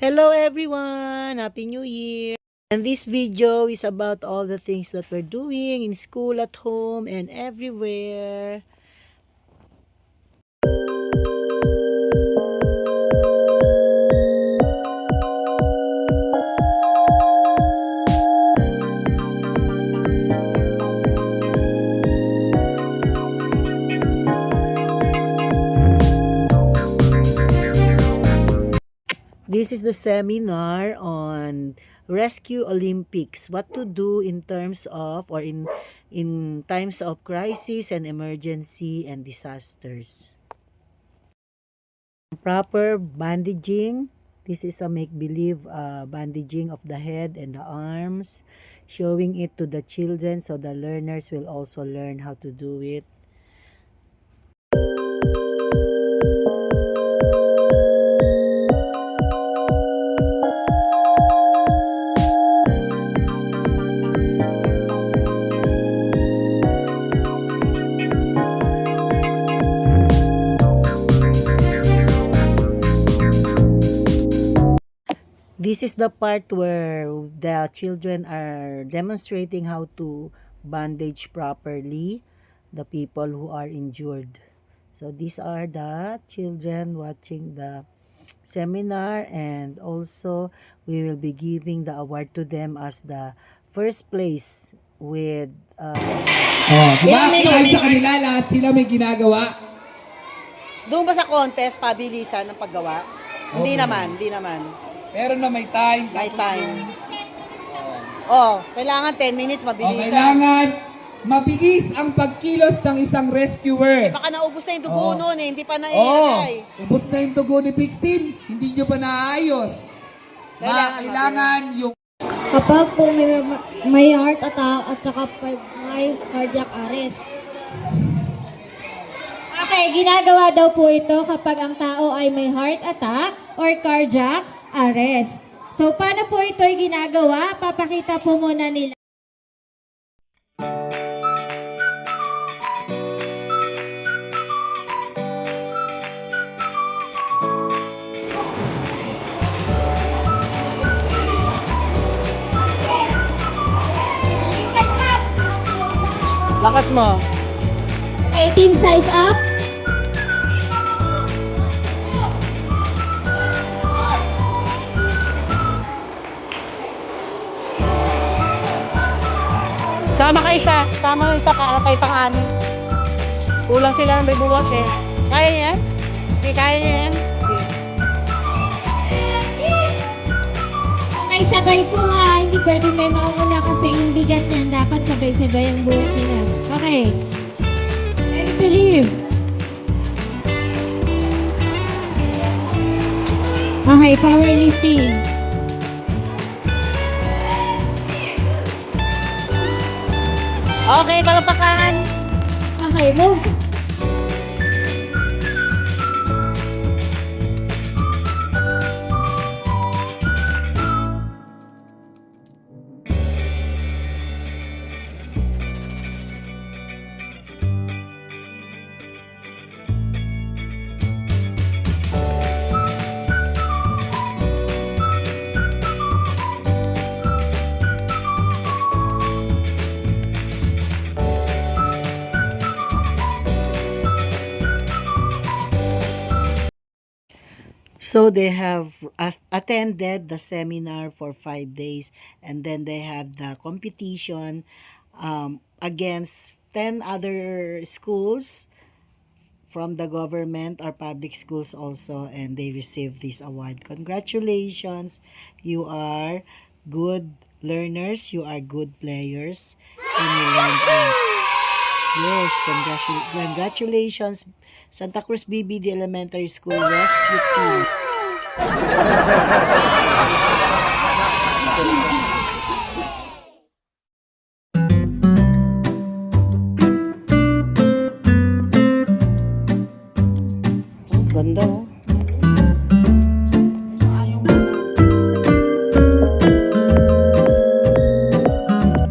Hello everyone! Happy New Year! And this video is about all the things that we're doing in school, at home, and everywhere. This is the seminar on Rescue Olympics. What to do in terms of or in times of crisis and emergency and disasters. Proper bandaging. This is a make-believe bandaging of the head and the arms, showing it to the children so the learners will also learn how to do it. This is the part where the children are demonstrating how to bandage properly the people who are injured. So these are the children watching the seminar, and also we will be giving the award to them as the first place with diba? Kahit sa kanila, lahat sila may ginagawa. Doon ba sa contest, pabilisan ng paggawa? Hindi naman, hindi naman. Meron na may time. May time. Kailangan 10 minutes, mabilisan. Kailangan mabilis ang pagkilos ng isang rescuer. Kasi baka naubos na yung dugo noon hindi pa nailagay. Ubos na yung dugo ni victim, hindi nyo pa naayos. Kailangan yung... Kapag po may heart attack at saka pag may cardiac arrest. Okay, ginagawa daw po ito kapag ang tao ay may heart attack or cardiac arrest. So, paano po ito ay ginagawa? Papakita po muna nila. lakas mo. Okay, team size up. Sama ka isa. Sama isa para kay pang-anin. Kulang sila ng bibuwas eh. Kaya yan? Sige, kaya niya yan. Okay, sabay po ha. Hindi pwedeng may mauna kasi yung bigat niyan. Dapat sabay-sabay ang buhok nila. Okay. Ready to leave. Okay, powerlifting. Okay, palapakan. Okay, move. So they have attended the seminar for 5 days, and then they have the competition against 10 other schools from the government or public schools also, and they received this award. Congratulations! You are good learners, you are good players, and you learned a lot. Yes, congratulations, Santa Cruz BBD Elementary School Rescue Team.